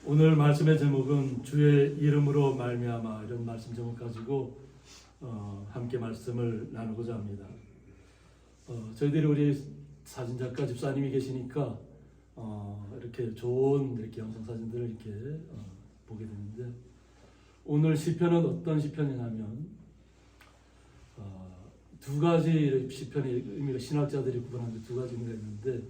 오늘 말씀의 제목은 주의 이름으로 말미암아, 이런 말씀 제목 가지고 함께 말씀을 나누고자 합니다. 저희들이 우리 사진작가 집사님이 계시니까 이렇게 좋은 이렇게 영상 사진들을 이렇게 보게 되는데, 오늘 시편은 어떤 시편이냐면 두 가지 시편의 의미가 신학자들이 구분한 두 가지 의미가 있는데,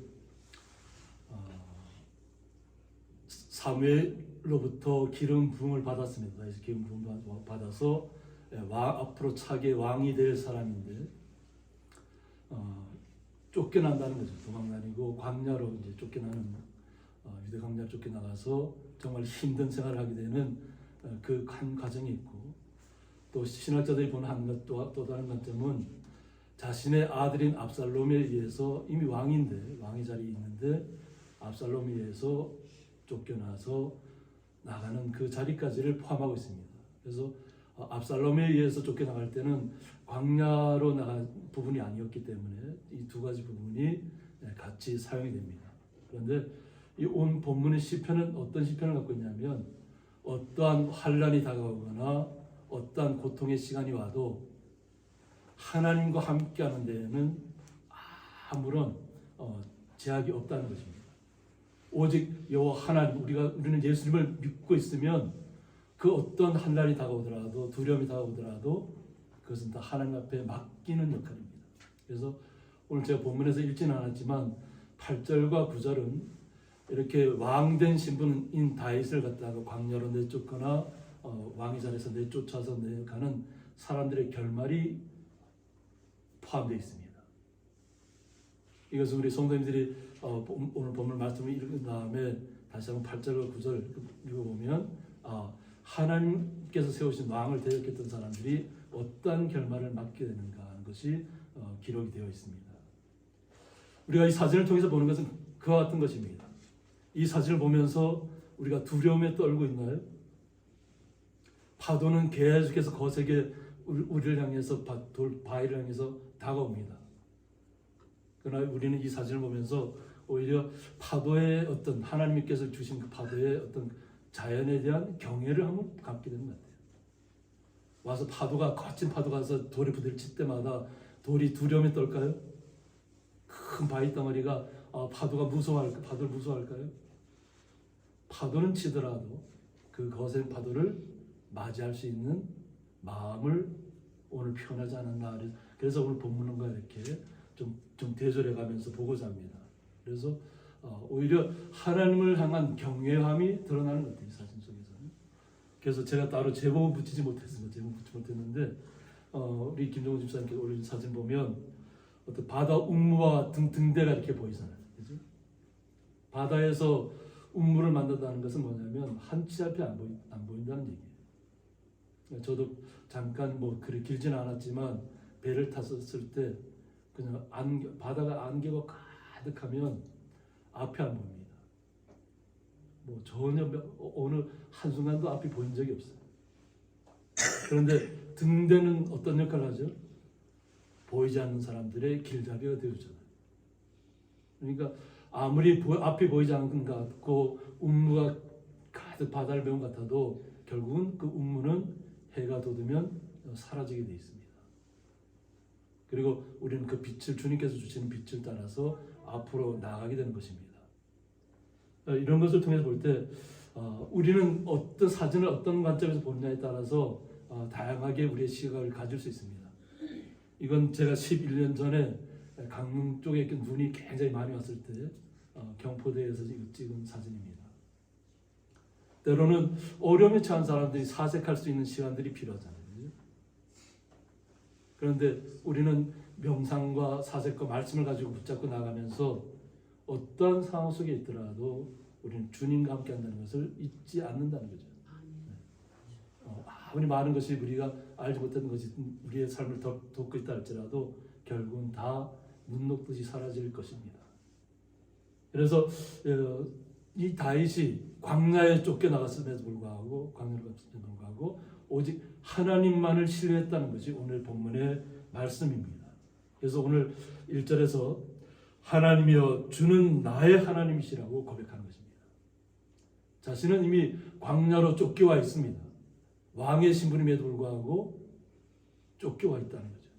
사무엘로부터 기름 부음을 받았습니다. 그래서 기름 부음을 받아서 앞으로 차기 왕이 될 사람인데 쫓겨난다는 거죠. 도망다니고 광야로 이제 쫓겨나는, 유대 광야로 쫓겨나가서 정말 힘든 생활을 하게 되는 그 한 과정이 있고, 또 신학자들이 보는 또 다른 관점은 자신의 아들인 압살롬에 의해서, 이미 왕인데 왕의 자리에 있는데 압살롬에 의해서 쫓겨나서 나가는 그 자리까지를 포함하고 있습니다. 그래서 압살롬에 의해서 쫓겨나갈 때는 광야로 나간 부분이 아니었기 때문에 이 두 가지 부분이 같이 사용이 됩니다. 그런데 이 온 본문의 시편은 어떤 시편을 갖고 있냐면, 어떠한 환난이 다가오거나 어떠한 고통의 시간이 와도 하나님과 함께하는 데에는 아무런 제약이 없다는 것입니다. 오직 여호와 하나님, 우리는 예수님을 믿고 있으면 그 어떤 환난이 다가오더라도, 두려움이 다가오더라도 그것은 다 하나님 앞에 맡기는 역할입니다. 그래서 오늘 제가 본문에서 읽지는 않았지만 8절과 9절은 이렇게 왕된 신분인 다윗을 갖다가 광야로 내쫓거나 왕의 자리에서 내쫓아서 내가는 사람들의 결말이 포함되어 있습니다. 이것은 우리 성도님들이 오늘 본문 말씀을 읽은 다음에 다시 한번 8절과 9절 읽어보면 하나님께서 세우신 왕을 대적했던 사람들이 어떠한 결말을 맞게 되는가 하는 것이 기록이 되어 있습니다. 우리가 이 사진을 통해서 보는 것은 그와 같은 것입니다. 이 사진을 보면서 우리가 두려움에 떨고 있나요? 파도는 계속해서 거세게 우리를 향해서, 바위를 향해서 다가옵니다. 그러나 우리는 이 사진을 보면서 오히려 파도의 어떤, 하나님께서 주신 그 파도의 어떤 자연에 대한 경외를 한번 갖게 되는 것 같아요. 와서 거친 파도가 와서 돌에 부딪힐 때마다 돌이 두려움에 떨까요? 큰 바위 덩어리가 파도를 무서워할까요? 파도는 치더라도 그 거센 파도를 맞이할 수 있는 마음을 오늘 표현하지 않았나. 그래서 오늘 본문과 이렇게 좀 대조해가면서 보고자 합니다. 그래서 오히려 하나님을 향한 경외함이 드러나는 것 같아요, 이 사진 속에서는. 그래서 제가 따로 제목은 붙이지 못했는데 우리 김정훈 집사님께서 올린 사진 보면 어떤 바다 운무와 등대가 이렇게 보이잖아요. 그죠? 바다에서 운무를 만든다는 것은 뭐냐면 한치 앞에 안 보인다는 얘기예요. 저도 잠깐 그리 길지는 않았지만 배를 탔었을 때 그냥 바다가 안개가 가득하면 앞이 안 보입니다. 전혀 어느 한순간도 앞이 보인 적이 없어요. 그런데 등대는 어떤 역할을 하죠? 보이지 않는 사람들의 길잡이가 되어주잖아요. 그러니까 아무리 앞이 보이지 않는 것 같고 운무가 가득 바다를 메운 것 같아도 결국은 그 운무는 해가 돋으면 사라지게 되어 있습니다. 그리고 우리는 그 빛을, 주님께서 주시는 빛을 따라서 앞으로 나아가게 되는 것입니다. 이런 것을 통해서 볼 때 우리는 어떤 사진을 어떤 관점에서 보느냐에 따라서 다양하게 우리의 시각을 가질 수 있습니다. 이건 제가 11년 전에 강릉 쪽에 눈이 굉장히 많이 왔을 때 경포대에서 찍은 사진입니다. 때로는 어려움에 처한 사람들이 사색할 수 있는 시간들이 필요하잖아요. 그런데 우리는 명상과 사색과 말씀을 가지고 붙잡고 나가면서 어떠한 상황 속에 있더라도 우리는 주님과 함께 한다는 것을 잊지 않는다는 거죠. 아무리 많은 것이 우리가 알지 못했던 것이 우리의 삶을 돕고 있다 할지라도 결국은 다 문 녹듯이 사라질 것입니다. 그래서 이 다윗이 광야에 쫓겨나갔음에도 불구하고 오직 하나님만을 신뢰했다는 것이 오늘 본문의 말씀입니다. 그래서 오늘 1절에서 하나님이여 주는 나의 하나님이시라고 고백하는 것입니다. 자신은 이미 광야로 쫓겨와 있습니다. 왕의 신분임에도 불구하고 쫓겨와 있다는 거죠.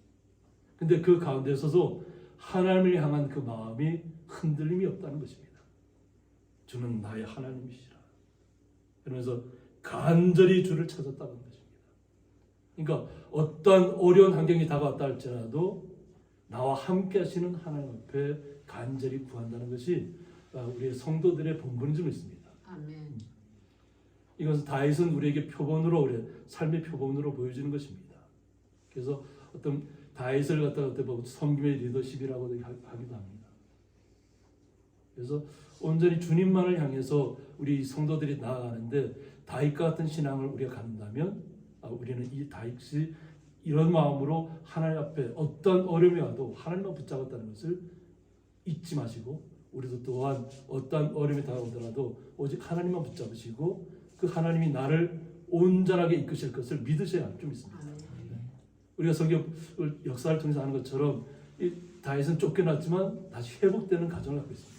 근데 그 가운데 서도 하나님을 향한 그 마음이 흔들림이 없다는 것입니다. 주는 나의 하나님이시라. 그러면서 간절히 주를 찾았다는 것입니다. 그러니까 어떠한 어려운 환경이 다가왔다 할지라도 나와 함께 하시는 하나님 앞에 간절히 구한다는 것이 우리의 성도들의 본분인 줄 믿습니다. 아멘. 이것은 다윗은 우리에게 표본으로, 우리의 삶의 표본으로 보여주는 것입니다. 그래서 어떤 다윗을 갖다가 어떻게 보면 섬김의 리더십이라고도 하기도 합니다. 그래서 온전히 주님만을 향해서 우리 성도들이 나아가는데 다윗과 같은 신앙을 우리가 갖는다면 우리는 이 다윗이 이런 마음으로 하나님 앞에 어떤 어려움이 와도 하나님만 붙잡았다는 것을 잊지 마시고 우리도 또한 어떤 어려움이 다가오더라도 오직 하나님만 붙잡으시고 그 하나님이 나를 온전하게 이끄실 것을 믿으셔야 할 줄 믿습니다. 우리가 성경 역사를 통해서 하는 것처럼 이 다윗은 쫓겨났지만 다시 회복되는 과정을 갖고 있습니다.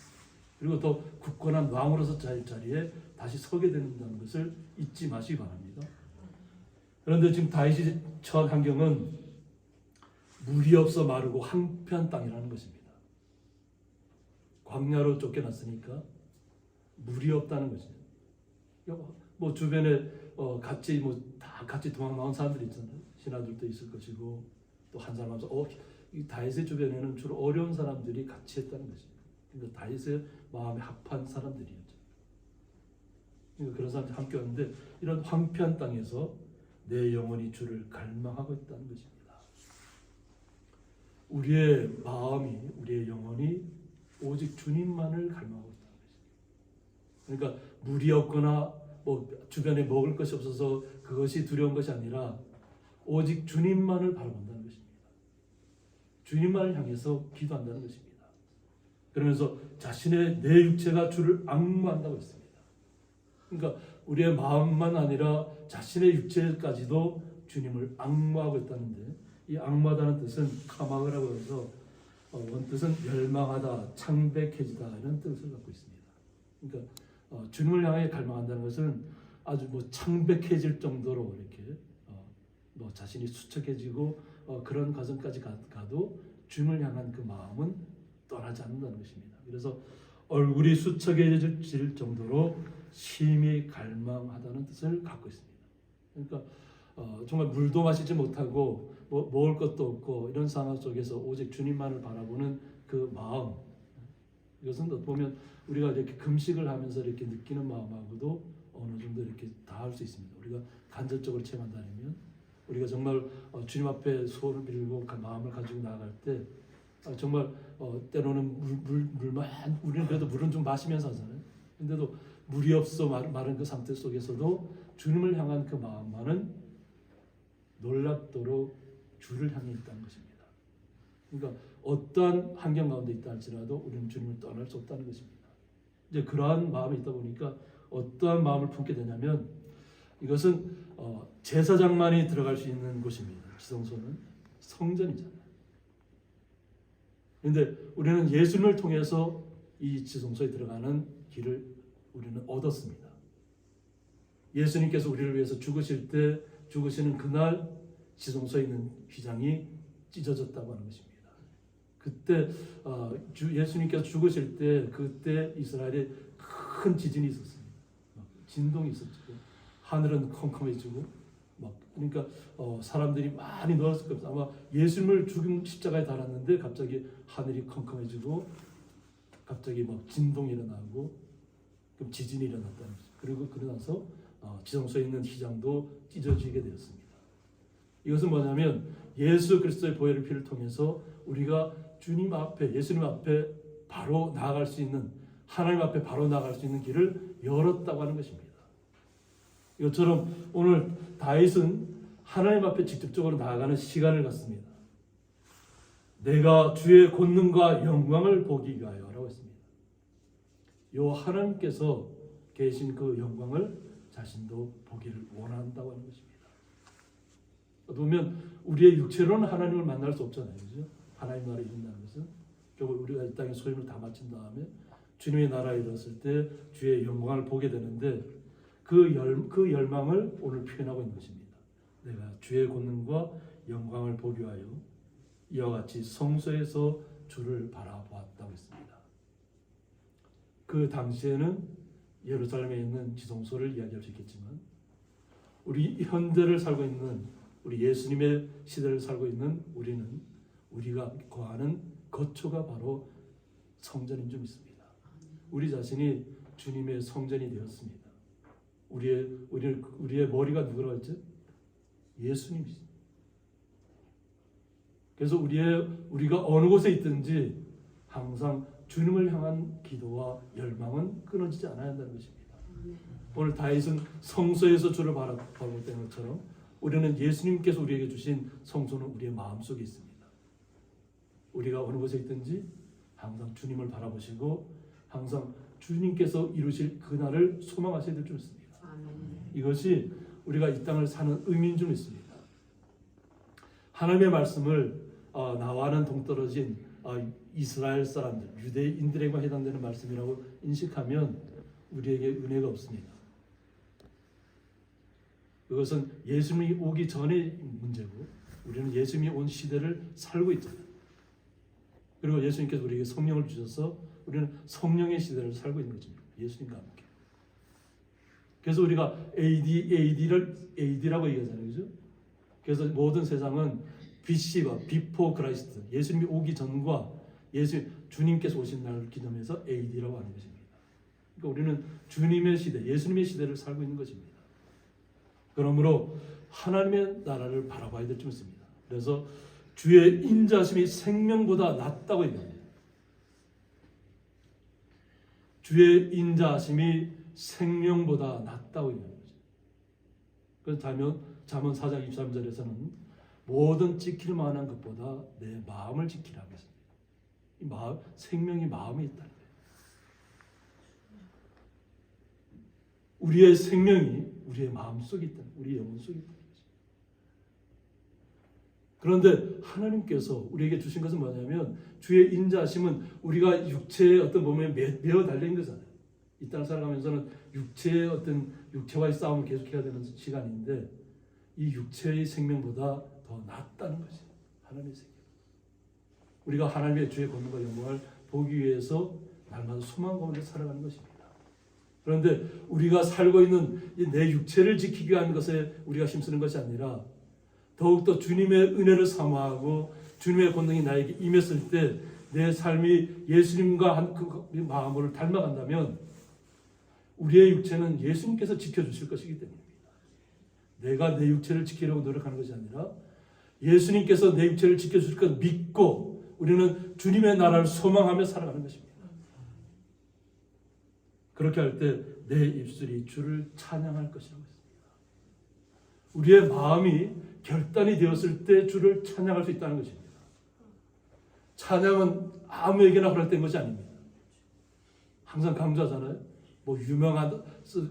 그리고 더 굳건한 왕으로서 자리에 다시 서게 된다는 것을 잊지 마시기 바랍니다. 그런데 지금 다윗이 처한 환경은 물이 없어 마르고 한편 땅이라는 것입니다. 광야로 쫓겨났으니까 물이 없다는 것이죠. 뭐 주변에 같이 다 같이 도망 나온 사람들이 있잖아요. 신하들도 있을 것이고 또 한 사람 하면서 이 다윗의 주변에는 주로 어려운 사람들이 같이 했다는 것입니다. 그러니까 다윗의 마음에 합한 사람들이었죠. 그러니까 그런 사람들이 함께 왔는데 이런 황폐한 땅에서 내 영혼이 주를 갈망하고 있다는 것입니다. 우리의 마음이, 우리의 영혼이 오직 주님만을 갈망하고 있다는 것입니다. 그러니까 물이 없거나 주변에 먹을 것이 없어서 그것이 두려운 것이 아니라 오직 주님만을 바라본다는 것입니다. 주님만을 향해서 기도한다는 것입니다. 그러면서 자신의 내 육체가 주를 악무한다고 했습니다. 그러니까 우리의 마음만 아니라 자신의 육체까지도 주님을 악무하고 있다는데 이 악무하다는 뜻은 카마그라고 해서 원뜻은 멸망하다, 창백해지다 이런 뜻을 갖고 있습니다. 그러니까 주님을 향해 갈망한다는 것은 아주 창백해질 정도로 이렇게 자신이 수척해지고 그런 과정까지 가도 주님을 향한 그 마음은 떠나지 않는다는 것입니다. 그래서 얼굴이 수척해질 정도로 심히 갈망하다는 뜻을 갖고 있습니다. 그러니까 정말 물도 마시지 못하고 먹을 것도 없고 이런 상황 속에서 오직 주님만을 바라보는 그 마음, 이것은 보면 우리가 이렇게 금식을 하면서 이렇게 느끼는 마음하고도 어느 정도 이렇게 닿을 수 있습니다. 우리가 간접적으로 체험한다면 우리가 정말 주님 앞에 소원을 빌고 그 마음을 가지고 나아갈 때 정말 때로는 물만 우리는 그래도 물은 좀 마시면서 하잖아요. 근데도 물이 없어 마른 그 상태 속에서도 주님을 향한 그 마음만은 놀랍도록 주를 향해 있다는 것입니다. 그러니까 어떠한 환경 가운데 있다 할지라도 우리는 주님을 떠날 수 없다는 것입니다. 이제 그러한 마음이 있다 보니까 어떠한 마음을 품게 되냐면 이것은 제사장만이 들어갈 수 있는 곳입니다. 지성소는 성전이잖아요. 그런데 우리는 예수님을 통해서 이 지성소에 들어가는 길을 우리는 얻었습니다. 예수님께서 우리를 위해서 죽으시는 그날 지성소에 있는 휘장이 찢어졌다고 하는 것입니다. 그때 예수님께서 죽으실 때 그때 이스라엘에 큰 지진이 있었습니다. 진동이 있었죠. 하늘은 컴컴해지고 그러니까 사람들이 많이 놀랐을 겁니다. 아마 예수님을 죽인 십자가에 달았는데 갑자기 하늘이 컴컴해지고 갑자기 진동이 일어나고 그럼 지진이 일어났다는 거죠. 그리고 그러나서 지성소에 있는 휘장도 찢어지게 되었습니다. 이것은 뭐냐면 예수 그리스도의 보혈의 피를 통해서 우리가 주님 앞에, 예수님 앞에 바로 나아갈 수 있는, 하나님 앞에 바로 나아갈 수 있는 길을 열었다고 하는 것입니다. 이것처럼 오늘 다윗은 하나님 앞에 직접적으로 나아가는 시간을 갖습니다. 내가 주의 권능과 영광을 보기 위하여라고 했습니다. 요 하나님께서 계신 그 영광을 자신도 보기를 원한다고 하는 것입니다. 보면 우리의 육체로는 하나님을 만날 수 없잖아요. 그죠? 하나님 나라에 이른다는 것은 결국 우리가 이 땅의 소임을 다 마친 다음에 주님의 나라에 이르렀을 때 주의 영광을 보게 되는데 그 열망을 오늘 표현하고 있는 것입니다. 내가 주의 권능과 영광을 보기 위하여 이와 같이 성소에서 주를 바라보았다고 했습니다. 그 당시에는 예루살렘에 있는 지성소를 이야기할 수 있겠지만 우리 현대를 살고 있는 우리 예수님의 시대를 살고 있는 우리는 우리가 거하는 거처가 바로 성전인 줄 믿습니다. 우리 자신이 주님의 성전이 되었습니다. 우리의 머리가 누구라고 했죠? 예수님이죠. 그래서 우리가 어느 곳에 있든지 항상 주님을 향한 기도와 열망은 끊어지지 않아야 한다는 것입니다. 오늘 다윗은 성소에서 주를 바라보던 것처럼 우리는 예수님께서 우리에게 주신 성소는 우리의 마음속에 있습니다. 우리가 어느 곳에 있든지 항상 주님을 바라보시고 항상 주님께서 이루실 그날을 소망하셔야 될 줄 믿습니다. 이것이 우리가 이 땅을 사는 의미인 줄 믿습니다. 하나님의 말씀을 나와는 동떨어진 이스라엘 사람들, 유대인들에게만 해당되는 말씀이라고 인식하면 우리에게 은혜가 없습니다. 그것은 예수님이 오기 전의 문제고 우리는 예수님이 온 시대를 살고 있잖아요. 그리고 예수님께서 우리에게 성령을 주셔서 우리는 성령의 시대를 살고 있는 것입니다. 예수님과 함께. 그래서 우리가 AD라고 얘기하잖아요. 그죠? 그래서 모든 세상은 BC와 비포 크라이스트, 예수님이 오기 전과 주님께서 오신 날을 기념해서 AD라고 하는 것입니다. 그러니까 우리는 주님의 시대, 예수님의 시대를 살고 있는 것입니다. 그러므로 하나님의 나라를 바라봐야 될 줄 믿습니다. 그래서 주의 인자심이 생명보다 낫다고 얘기합니다. 주의 인자심이 생명보다 낫다고 얘기합니다. 그래서 잠언 4장 23절에서는 모든 지킬 만한 것보다 내 마음을 지키라 하겠습니다. 이 생명이 마음에 있다는 거예요. 우리의 생명이 우리의 마음 속에 있다, 우리의 영혼 속에 있다. 그런데 하나님께서 우리에게 주신 것은 뭐냐면 주의 인자하심은 우리가 육체의 어떤 몸에 매어 달린 거잖아요. 이 땅을 살아가면서는 육체와의 싸움을 계속해야 되는 시간인데 이 육체의 생명보다 더 낫다는 것이 하나님의 생명. 우리가 하나님의 주의 권능과 영광을 보기 위해서 날마다 소망 가운데 살아가는 것입니다. 그런데 우리가 살고 있는 내 육체를 지키기 위한 것에 우리가 힘쓰는 것이 아니라 더욱더 주님의 은혜를 사모하고 주님의 권능이 나에게 임했을 때 내 삶이 예수님과 한 그 마음을 닮아간다면 우리의 육체는 예수님께서 지켜주실 것이기 때문입니다. 내가 내 육체를 지키려고 노력하는 것이 아니라 예수님께서 내 육체를 지켜주실 것을 믿고 우리는 주님의 나라를 소망하며 살아가는 것입니다. 그렇게 할 때 내 입술이 주를 찬양할 것이라고 했습니다. 우리의 마음이 결단이 되었을 때 주를 찬양할 수 있다는 것입니다. 찬양은 아무에게나 허락된 것이 아닙니다. 항상 강조하잖아요. 유명한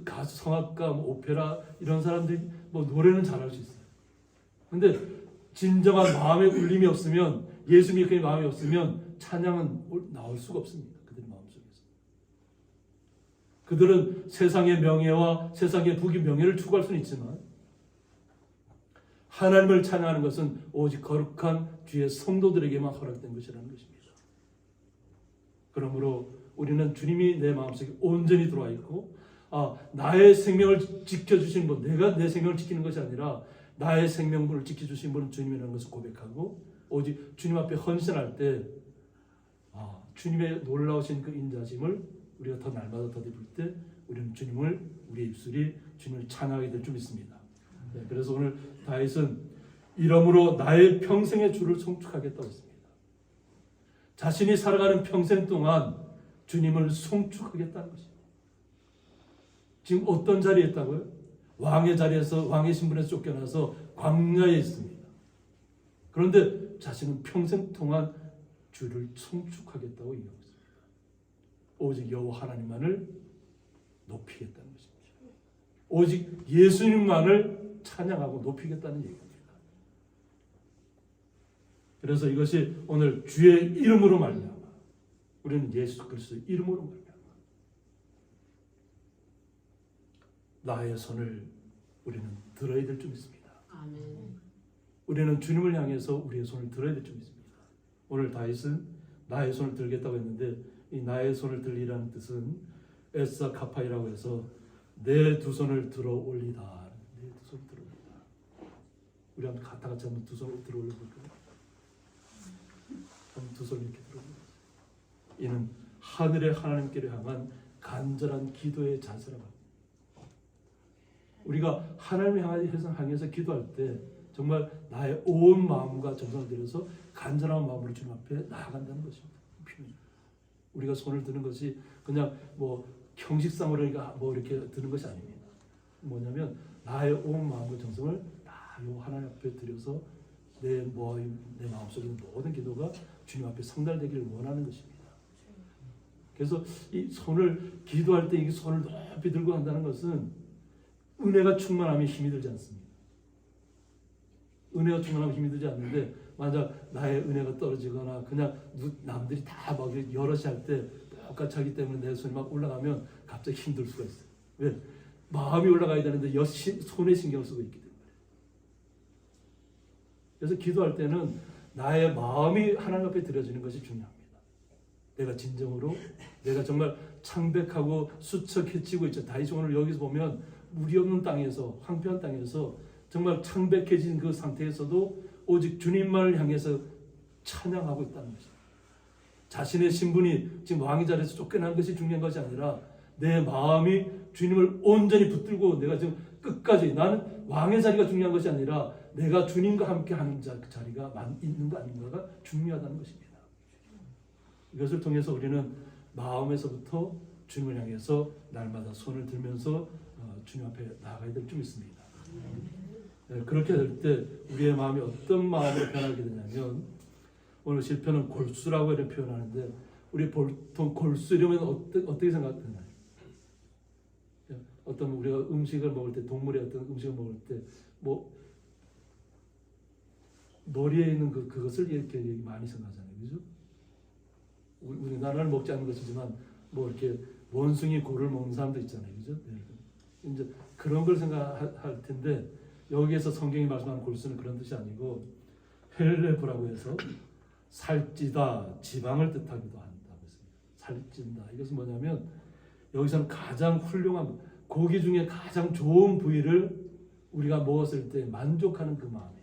가수, 성악가, 오페라 이런 사람들이 노래는 잘할 수 있어요. 그런데 진정한 마음의 울림이 없으면, 예수님의 그 마음이 없으면 찬양은 나올 수가 없습니다. 그들의 마음속에서. 그들은 세상의 명예와 세상의 부귀 명예를 추구할 수는 있지만 하나님을 찬양하는 것은 오직 거룩한 주의 성도들에게만 허락된 것이라는 것입니다. 그러므로 우리는 주님이 내 마음속에 온전히 들어와 있고 나의 생명을 지켜주신 분, 내가 내 생명을 지키는 것이 아니라 나의 생명을 지켜주신 분은 주님이라는 것을 고백하고 오직 주님 앞에 헌신할 때 주님의 놀라우신 그 인자심을 우리가 더 날마다 더 입을 때 우리는 우리의 입술이 주님을 찬양하게 될 줄 믿습니다. 네, 그래서 오늘 다윗은 이러므로 나의 평생의 주를 송축하겠다고 했습니다. 자신이 살아가는 평생 동안 주님을 송축하겠다는 것입니다. 지금 어떤 자리에 있다고요? 왕의 자리에서, 왕의 신분에서 쫓겨나서 광야에 있습니다. 그런데 자신은 평생 동안 주를 송축하겠다고 얘기하고 있습니다. 오직 여호와 하나님만을 높이겠다는 것입니다. 오직 예수님만을 찬양하고 높이겠다는 얘기입니다. 그래서 이것이 오늘 주의 이름으로 말미암아, 우리는 예수 그리스도의 이름으로 말미암아 나의 손을 우리는 들어야 될 줄 믿습니다. 아멘. 우리는 주님을 향해서 우리의 손을 들어야 될 줄 믿습니다. 오늘 다윗은 나의 손을 들겠다고 했는데 이 나의 손을 들리라는 뜻은 에사 카파이라고 해서 내 두 손을 들어 올리다. 내 두 손을 들어 올리다. 우리 한번 다 같이 한번 두 손을 들어 올려볼까요? 한번 두 손을 이렇게 들어 올려보세요. 이는 하늘의 하나님께를 향한 간절한 기도의 자세라고 합니다. 우리가 하나님을 향해서 기도할 때 정말 나의 온 마음과 정성을 들여서 간절한 마음으로 주님 앞에 나아간다는 것입니다. 우리가 손을 드는 것이 그냥 뭐 형식상으로 뭐 이렇게 드는 것이 아닙니다. 뭐냐면 나의 온 마음과 정성을 다 하나님 앞에 드려서 내 마음속에 있는 모든 기도가 주님 앞에 성달되기를 원하는 것입니다. 그래서 이 손을 기도할 때 이 손을 높이 들고 한다는 것은 은혜가 충만하면 힘이 들지 않습니다. 은혜가 충만하면 힘이 들지 않는데 만약 나의 은혜가 떨어지거나 그냥 남들이 다 막 여럿이 할 때 똑같이 하기 때문에 내 손이 막 올라가면 갑자기 힘들 수가 있어요. 왜? 마음이 올라가야 되는데 손에 신경 쓰고 있기 때문에. 그래서 기도할 때는 나의 마음이 하나님 앞에 드려지는 것이 중요합니다. 내가 진정으로 내가 정말 창백하고 수척해지고 있죠. 다윗이 오늘 여기서 보면 물이 없는 땅에서 황폐한 땅에서 정말 창백해진 그 상태에서도 오직 주님만을 향해서 찬양하고 있다는 것입니다. 자신의 신분이 지금 왕의 자리에서 쫓겨난 것이 중요한 것이 아니라 내 마음이 주님을 온전히 붙들고 내가 지금 끝까지 나는 왕의 자리가 중요한 것이 아니라 내가 주님과 함께 하는 자리가 있는가 아닌가가 중요하다는 것입니다. 이것을 통해서 우리는 마음에서부터 주님을 향해서 날마다 손을 들면서 주님 앞에 나아가야 될 줄 믿습니다. 그렇게 될 때 우리의 마음이 어떤 마음으로 변하게 되냐면 오늘 시편은 골수라고 이렇게 표현하는데 우리 보통 골수 이러면 어떻게 생각하나요? 어떤 우리가 음식을 먹을 때 동물의 어떤 음식을 먹을 때 뭐 머리에 있는 그것을 이렇게 많이 생각하잖아요, 그죠? 우리나라는 먹지 않는 것이지만 뭐 이렇게 원숭이 골을 먹는 사람도 있잖아요, 그죠? 이제 그런 걸 생각할 텐데 여기에서 성경이 말씀하는 골수는 그런 뜻이 아니고 헬레브라고 해서 살찌다, 지방을 뜻하기도 한다고 했습니다. 살찐다. 이것은 뭐냐면 여기서는 가장 훌륭한 고기 중에 가장 좋은 부위를 우리가 먹었을 때 만족하는 그 마음이에요.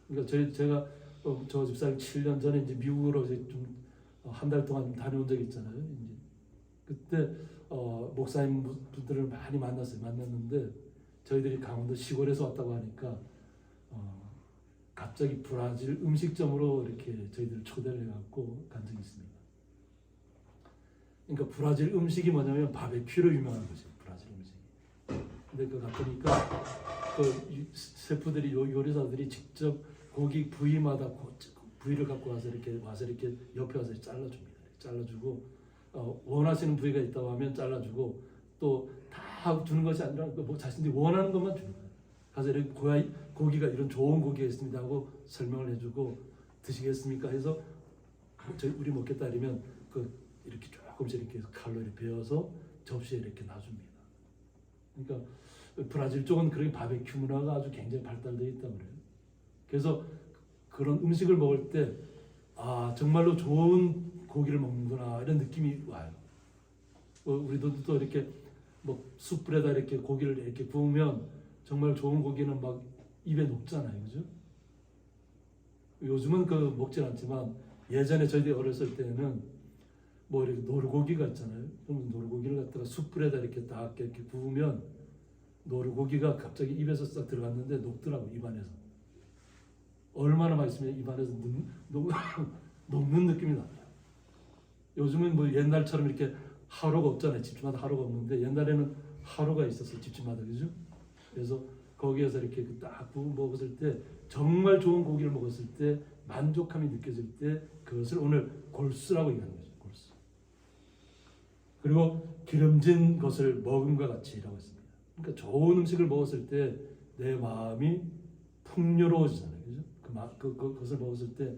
그러니까 제가 저 집사님 7년 전에 이제 미국으로 이제 좀 한 달 동안 다녀온 적이 있잖아요. 이제 그때 목사님 분들을 많이 만났는데 저희들이 강원도 시골에서 왔다고 하니까 갑자기 브라질 음식점으로 이렇게 저희들을 초대를 해갖고 간 적이 있습니다. 그러니까 브라질 음식이 뭐냐면 바베큐로 유명한 것이에요. 브라질 음식이. 근데 그 가보니까 그 셰프들이 요리사들이 직접 고기 부위마다 부위를 갖고 와서 이렇게 옆에 와서 잘라줍니다. 잘라주고 원하시는 부위가 있다고 하면 잘라주고 또 다 주는 것이 아니라 뭐 자신들이 원하는 것만 주는 거예요. 가서 이렇게 고기가 이런 좋은 고기가 있습니다 하고 설명을 해주고 드시겠습니까 해서 우리 먹겠다 이러면 이렇게 조금씩 이렇게 칼로 이렇게 베어서 접시에 이렇게 놔줍니다. 그러니까 브라질 쪽은 그렇게 바베큐 문화가 아주 굉장히 발달되어 있다고 그래요. 그래서 그런 음식을 먹을 때 정말로 좋은 고기를 먹는구나 이런 느낌이 와요. 우리도 또 이렇게 뭐 숯불에다 이렇게 고기를 이렇게 구우면 정말 좋은 고기는 막 입에 녹잖아요, 그죠? 요즘은 먹진 않지만 예전에 저희들이 어렸을 때는 뭐 이렇게 노루고기가 있잖아요. 그럼 노루고기를 갖다가 숯불에다 이렇게 딱 이렇게 구우면 노루고기가 갑자기 입에서 싹 들어갔는데 녹더라고 입안에서. 얼마나 맛있으면 입안에서 녹는 느낌이 나요. 요즘은 뭐 옛날처럼 이렇게 하루가 없잖아요. 집집마다 하루가 없는데 옛날에는 하루가 있었어요. 집집마다, 그죠? 그래서 거기에서 이렇게 딱 구워 먹었을 때 정말 좋은 고기를 먹었을 때 만족감이 느껴질 때 그것을 오늘 골수라고 얘기하는 거죠. 골수. 그리고 기름진 것을 먹음과 같이라고 했습니다. 그러니까 좋은 음식을 먹었을 때 내 마음이 풍요로워지잖아요, 그죠? 그것을 먹었을 때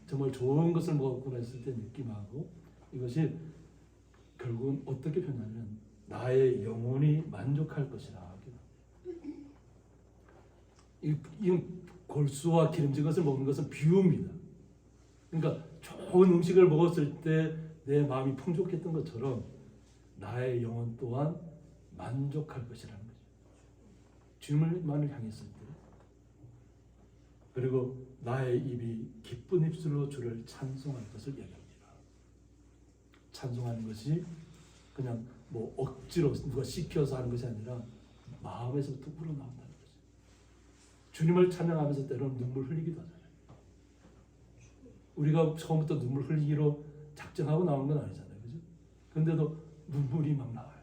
정말 좋은 것을 먹었구나 했을 때 느낌하고 이것이 결국은 어떻게 표현하냐면 나의 영혼이 만족할 것이라. 이 골수와 기름진 것을 먹는 것은 비유입니다. 그러니까 좋은 음식을 먹었을 때 내 마음이 풍족했던 것처럼 나의 영혼 또한 만족할 것이라는 거죠. 주님만을 향했을 때. 그리고 나의 입이 기쁜 입술로 주를 찬송할 것을 얘기합니다. 찬송하는 것이 그냥 뭐 억지로 누가 시켜서 하는 것이 아니라 마음에서부터 우러나온다는 거죠. 주님을 찬양하면서 때로는 눈물 흘리기도 하잖아요. 우리가 처음부터 눈물 흘리기로 작정하고 나온 건 아니잖아요. 그죠? 그런데도 눈물이 막 나와요.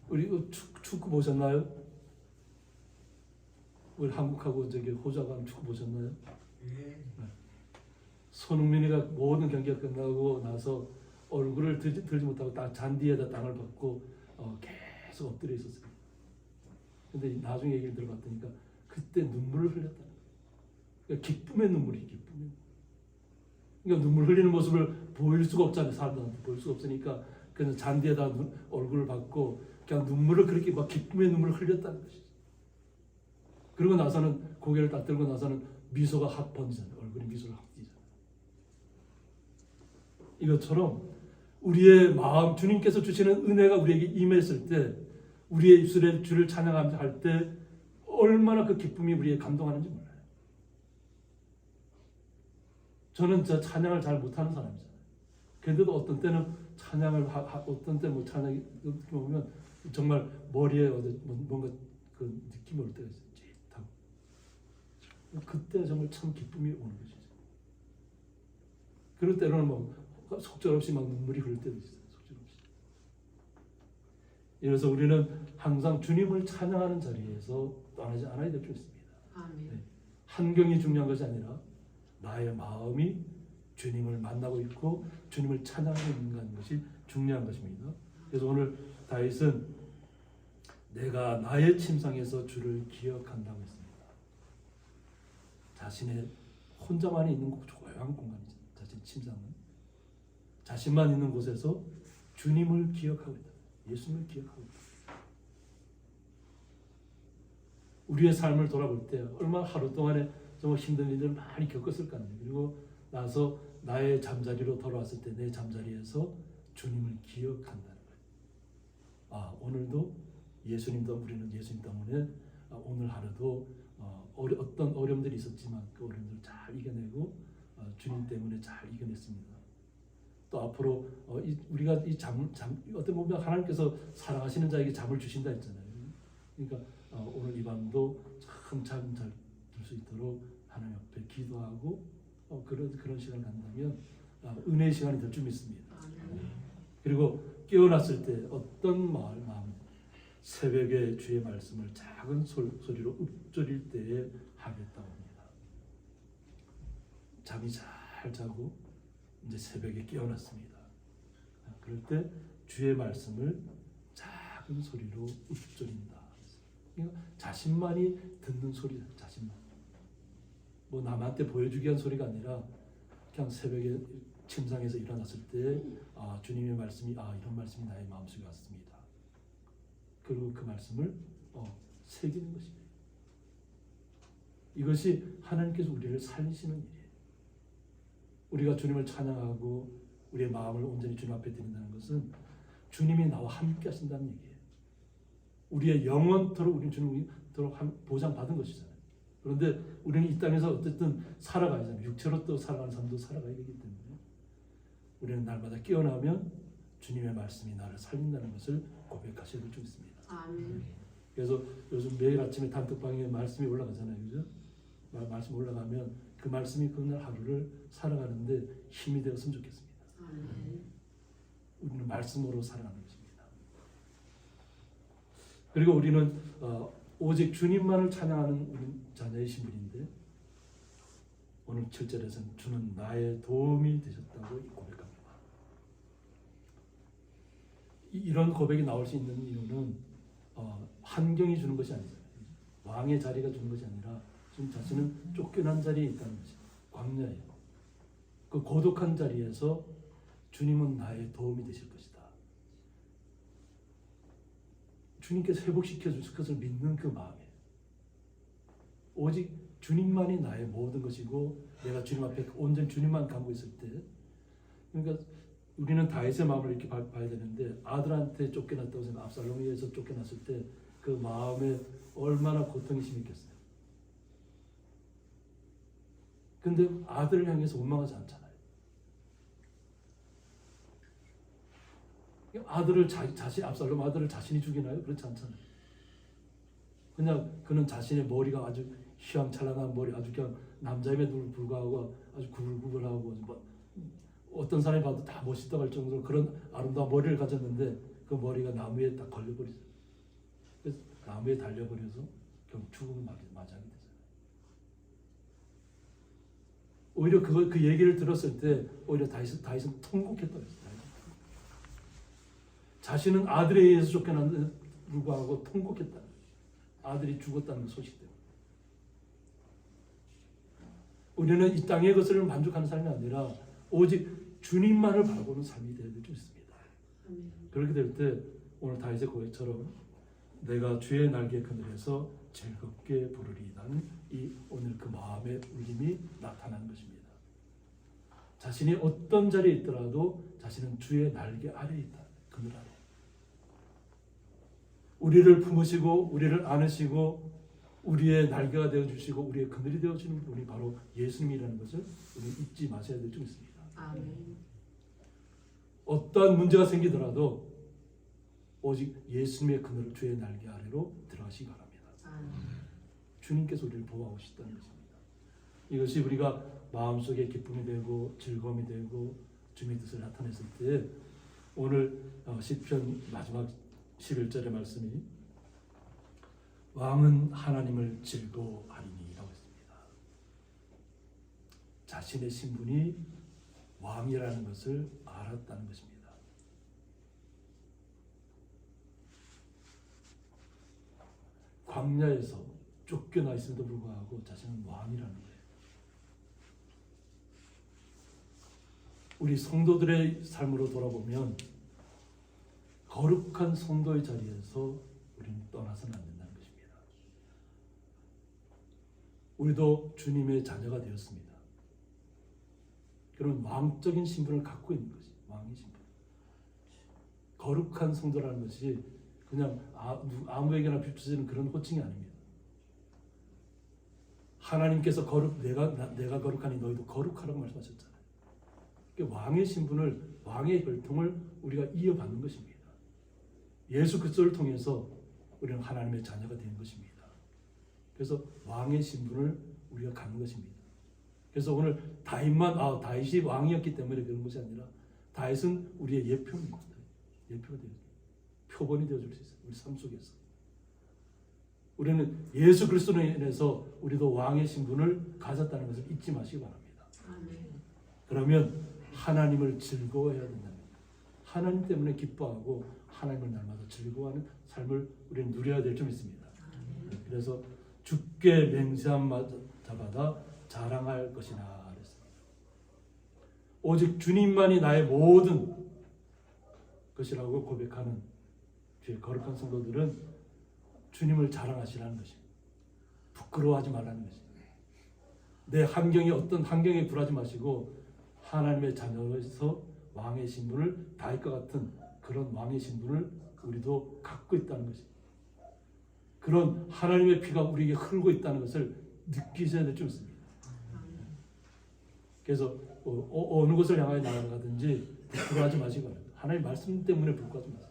우리 축구 보셨나요? 우리 한국하고 저기 호주하고 하는 축구 보셨나요? 네. 손흥민이가 모든 경기가 끝나고 나서 얼굴을 들지 못하고 딱 잔디에다 땅을 받고 계속 엎드려 있었어요. 근데 나중에 얘기를 들어봤더니까 그때 눈물을 흘렸다는 거예요. 그러니까 기쁨의 눈물이 기쁨의. 그러니까 눈물 흘리는 모습을 보일 수가 없잖아요. 사람들한테 보일 수가 없으니까 그래서 잔디에다 얼굴을 받고 그냥 눈물을 그렇게 막 기쁨의 눈물을 흘렸다는 것이죠. 그러고 나서는 고개를 딱 들고 나서는 미소가 확 번지잖아요. 얼굴에 미소를 확 띄잖아요. 이것처럼 우리의 마음, 주님께서 주시는 은혜가 우리에게 임했을 때 우리의 입술에 주를 찬양할 때 얼마나 그 기쁨이 우리에 감동하는지 몰라요. 저는 저 찬양을 잘 못하는 사람이잖아요. 그런데도 어떤 때는 찬양을 어떤 때 뭐 찬양이 보면 정말 머리에 뭔가 그 느낌이 올 때가 있어요. 찌릿하고. 그때 정말 참 기쁨이 오는 것이죠. 그럴 때는 뭐 속절없이 막 눈물이 흐를 때도 있어요. 속절없이. 이래서 우리는 항상 주님을 찬양하는 자리에서 떠나지 않아야 될 줄 있습니다. 아멘. 네. 환경이 중요한 것이 아니라 나의 마음이 주님을 만나고 있고 주님을 찬양하고 있는 것이 중요한 것입니다. 그래서 오늘 다윗은 내가 나의 침상에서 주를 기억한다고 했습니다. 자신의 혼자만이 있는 조용한 공간이죠. 자신 침상은 자신만 있는 곳에서 주님을 기억하고 있다. 예수님을 기억하고 있다. 우리의 삶을 돌아볼 때 얼마나 하루 동안에 정말 힘든 일들을 많이 겪었을 거 아니에요. 그리고 나서 나의 잠자리로 돌아왔을 때 내 잠자리에서 주님을 기억한다는 거예요. 오늘도 예수님도 우리는 예수님 때문에 오늘 하루도 어떤 어려움들이 있었지만 그 어려움들을 잘 이겨내고 주님 때문에 잘 이겨냈습니다. 또 앞으로 우리가 이 어떤 보면 하나님께서 사랑하시는 자에게 잠을 주신다 했잖아요. 그러니까 오늘 이 밤도 참 잠 잘 들 수 있도록 하나님 앞에 기도하고 그런 시간을 갖는다면 은혜의 시간이 될 줄 믿습니다. 그리고 깨어났을 때 어떤 마음 새벽에 주의 말씀을 작은 소리로 읊조릴 때에 하겠다고 합니다. 잠이 잘 자고 이제 새벽에 깨어났습니다. 그럴 때 주의 말씀을 작은 소리로 읊조린다. 그러니까 자신만이 듣는 소리다. 자신만. 뭐 남한테 보여주기 위한 소리가 아니라 그냥 새벽에 침상에서 일어났을 때 주님의 말씀이 이런 말씀이 나의 마음속에 왔습니다. 그리고 그 말씀을 새기는 것입니다. 이것이 하나님께서 우리를 살리시는 일이에요. 우리가 주님을 찬양하고 우리의 마음을 온전히 주님 앞에 드린다는 것은 주님이 나와 함께 하신다는 얘기예요. 우리의 영원토록 우리는 주님으로부터 보장받은 것이잖아요. 그런데 우리는 이 땅에서 어쨌든 살아가야 하잖아요. 육체로 또 살아가는 삶도 살아가야 되기 때문에 우리는 날마다 깨어나면 주님의 말씀이 나를 살린다는 것을 고백하셔야 될 줄 있습니다. 아멘. 그래서 요즘 매일 아침에 단톡방에 말씀이 올라가잖아요. 그죠? 말씀 올라가면 그 말씀이 그날 하루를 살아가는데 힘이 되었으면 좋겠습니다. 아멘. 우리는 말씀으로 살아가는 것입니다. 그리고 우리는 오직 주님만을 찬양하는 우리 자녀의 신분인데 오늘 7절에서는 주는 나의 도움이 되셨다고 고백합니다. 이런 고백이 나올 수 있는 이유는 환경이 주는 것이 아니잖아요. 왕의 자리가 주는 것이 아니라 지금 자신은 쫓겨난 자리에 있다는 것이 광야예요. 그 고독한 자리에서 주님은 나의 도움이 되실 것이다. 주님께서 회복시켜 주실 것을 믿는 그 마음에 오직 주님만이 나의 모든 것이고 내가 주님 앞에 온전히 주님만 감고 있을 때, 그러니까 우리는 다윗의 마음을 이렇게 봐야 되는데 아들한테 쫓겨났다고 생각, 압살롬에 의해서 쫓겨났을 때 그 마음에 얼마나 고통이 심했겠어요. 근데 아들을 향해서 원망하지 않잖아요. 아들을 압살롬 아들을 자신이 죽이나요? 그렇지 않잖아요. 그냥 그는 자신의 머리가 아주 휘황찬란한 머리, 아주 그냥 남자임에도 불구하고 아주 구불구불하고 뭐 어떤 사람이 봐도 다 멋있다고 할 정도로 그런 아름다운 머리를 가졌는데 그 머리가 나무에 딱 걸려버리죠. 그래서 나무에 달려버려서 결국 죽음을 맞이하게 되잖아요. 오히려 그 얘기를 들었을 때 오히려 다윗은 통곡했다고 했어요. 자신은 아들에 의해서 쫓겨났는데 불구하고 통곡했다. 아들이 죽었다는 소식 때문에. 우리는 이 땅의 것을 만족하는 삶이 아니라 오직 주님만을 바라보는 삶이 되어야 될 줄 있습니다. 그렇게 될 때 오늘 다윗의 고백처럼 내가 주의 날개 그늘에서 즐겁게 부르리다는 이 오늘 그 마음의 울림이 나타나는 것입니다. 자신이 어떤 자리에 있더라도 자신은 주의 날개 아래에 있다. 그늘 아래. 우리를 품으시고 우리를 안으시고 우리의 날개가 되어주시고 우리의 그늘이 되어주시는 분이 바로 예수님이라는 것을 우리는 잊지 마셔야 될 줄 있습니다. 아멘. 어떠한 문제가 생기더라도 오직 예수님의 그늘 주의 날개 아래로 들어가시기 바랍니다. 아멘. 주님께서 우리를 보호하고 싶다는 것입니다. 이것이 우리가 마음속에 기쁨이 되고 즐거움이 되고 주님의 뜻을 나타냈을 때 오늘 시편 마지막 11절의 말씀이 왕은 하나님을 즐거워하리니 라고 했습니다. 자신의 신분이 왕이라는 것을 알았다는 것입니다. 광야에서 쫓겨나 있음에도 불구하고 자신은 왕이라는 거예요. 우리 성도들의 삶으로 돌아보면 거룩한 성도의 자리에서 우리는 떠나서는 안 된다는 것입니다. 우리도 주님의 자녀가 되었습니다. 그런 왕적인 신분을 갖고 있는 것이 왕의 신분. 거룩한 성도라는 것이 그냥 아무에게나 비춰지는 그런 호칭이 아닙니다. 하나님께서 내가 거룩하니 너희도 거룩하라고 말씀하셨잖아요. 왕의 신분을, 왕의 혈통을 우리가 이어받는 것입니다. 예수 그리스도를 통해서 우리는 하나님의 자녀가 되는 것입니다. 그래서 왕의 신분을 우리가 갖는 것입니다. 그래서 오늘 다윗이 왕이었기 때문에 그런 것이 아니라 다윗은 우리의 예표입니다. 예표가 되어요. 표본이 되어줄 수 있어요. 우리 삶 속에서. 우리는 예수 그리스도로 인해서 우리도 왕의 신분을 가졌다는 것을 잊지 마시기 바랍니다. 아멘. 그러면 하나님을 즐거워해야 된다는 거예요. 하나님 때문에 기뻐하고 하나님을 날마다 즐거워하는 삶을 우리는 누려야 될 점 있습니다. 아멘. 그래서 주께 맹세한 자마다 자랑할 것이나 그랬습니다. 오직 주님만이 나의 모든 것이라고 고백하는 주의 거룩한 성도들은 주님을 자랑하시라는 것입니다. 부끄러워하지 말라는 것입니다. 내 환경이 어떤 환경에 굴하지 마시고 하나님의 자녀에서 왕의 신분을 다윗과 같은 그런 왕의 신분을 우리도 갖고 있다는 것입니다. 그런 하나님의 피가 우리에게 흐르고 있다는 것을 느끼셔야 될 줄 있습니다. 그래서 어느 곳을 향하여 나아가든지 부끄러워하지 마시고 하나님 말씀 때문에 부끄러워하지 마세요.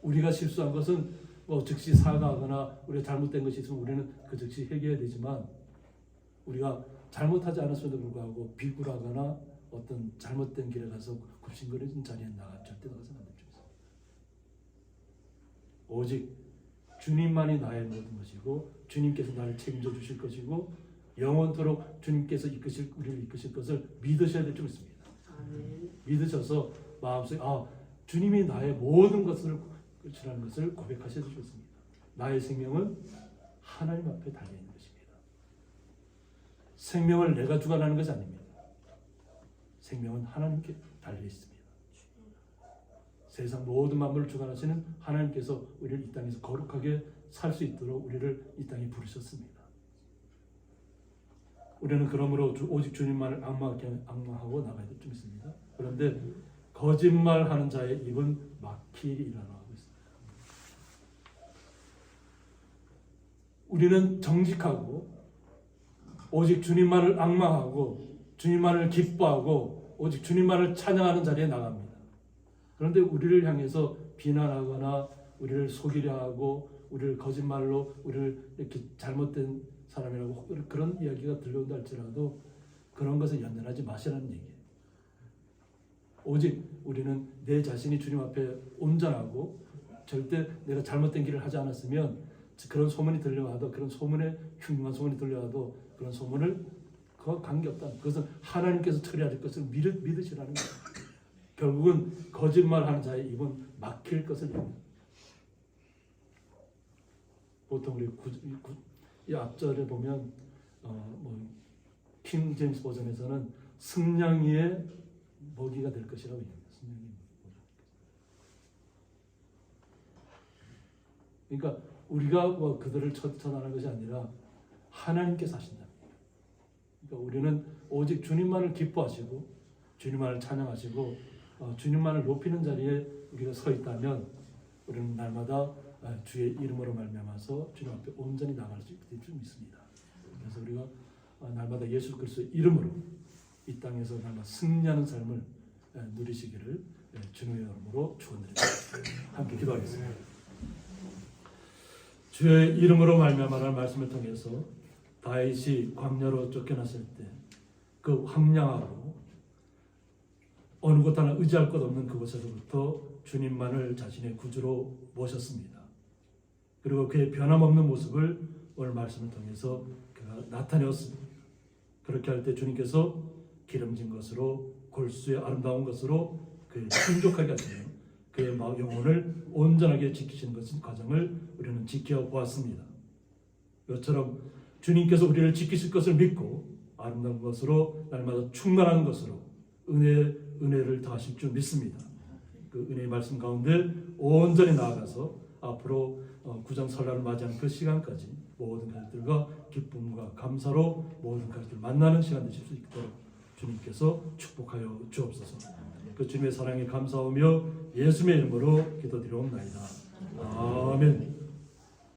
우리가 실수한 것은 즉시 사과하거나 우리가 잘못된 것이 있으면 우리는 그 즉시 해결해야 되지만 오히려 잘못하지 않았음에도 불구하고 비굴하거나 어떤 잘못된 길에 가서 굽신거리는 자리에 절대 나가서는 안 될 줄 있습니다. 오직 주님만이 나의 모든 것이고 주님께서 나를 책임져 주실 것이고 영원토록 주님께서 우리를 이끄실 것을 믿으셔야 될 줄 있습니다. 아멘. 믿으셔서 마음속에 주님이 나의 모든 것이라는 것을 고백하셔야 될 줄 있습니다. 나의 생명은 하나님 앞에 달려 있는 것입니다. 생명을 내가 주관하는 것이 아닙니다. 생명은 하나님께 달려 있습니다. 세상 모든 만물을 주관하시는 하나님께서 우리를 이 땅에서 거룩하게 살 수 있도록 우리를 이 땅에 부르셨습니다. 우리는 그러므로 오직 주님만을 앙망하고 나가야 될 줄 믿습니다. 그런데 거짓말하는 자의 입은 막히리라고 하고 있습니다. 우리는 정직하고 오직 주님만을 앙망하고 주님만을 기뻐하고 오직 주님만을 찬양하는 자리에 나갑니다. 그런데 우리를 향해서 비난하거나 우리를 속이려 하고 우리를 거짓말로 우리를 이렇게 잘못된 사람이라고 그런 이야기가 들려온다 할지라도 그런 것에 연연하지 마시라는 얘기예요. 오직 우리는 내 자신이 주님 앞에 온전하고 절대 내가 잘못된 길을 하지 않았으면 그런 소문이 들려와도 그런 소문에 흉흉한 소문이 들려와도 그런 소문을 그와 관계없다. 그것은 하나님께서 처리하실 것을 믿으시라는 거예요. 결국은 거짓말하는 자의 입은 막힐 것을 믿습니다. 보통 우리 이 앞절에 보면 킹 제임스 버전에서는 승냥이의 먹이가 될 것이라고 얘기합니다. 그러니까 우리가 그들을 처단하는 것이 아니라 하나님께서 하신다. 그러니까 우리는 오직 주님만을 기뻐하시고 주님만을 찬양하시고 주님만을 높이는 자리에 우리가 서 있다면 우리는 날마다 주의 이름으로 말미암아서 주님 앞에 온전히 나갈 수 있을 줄 믿습니다. 그래서 우리가 날마다 예수 그리스도의 이름으로 이 땅에서 날마다 승리하는 삶을 누리시기를 주님의 이름으로 축원드립니다. 함께 기도하겠습니다. 주의 이름으로 말미암아라는 말씀을 통해서 다윗이 광야로 쫓겨났을 때 그 황량하고 어느 곳 하나 의지할 것 없는 그곳에서부터 주님만을 자신의 구주로 모셨습니다. 그리고 그의 변함없는 모습을 오늘 말씀을 통해서 그가 나타내었습니다. 그렇게 할 때 주님께서 기름진 것으로 골수의 아름다운 것으로 그의 풍족하게 하시며 그의 영혼을 온전하게 지키시는 것인 과정을 우리는 지켜보았습니다. 이처럼 주님께서 우리를 지키실 것을 믿고 아름다운 것으로 날마다 충만한 것으로 은혜를 더하실 줄 믿습니다. 그 은혜의 말씀 가운데 온전히 나아가서 앞으로 구장 설날을 맞이하는 그 시간까지 모든 가족들과 기쁨과 감사로 모든 가족들 만나는 시간 되실 수 있도록 주님께서 축복하여 주옵소서. 그 주님의 사랑에 감사하며 예수님의 이름으로 기도드리옵나이다. 아멘.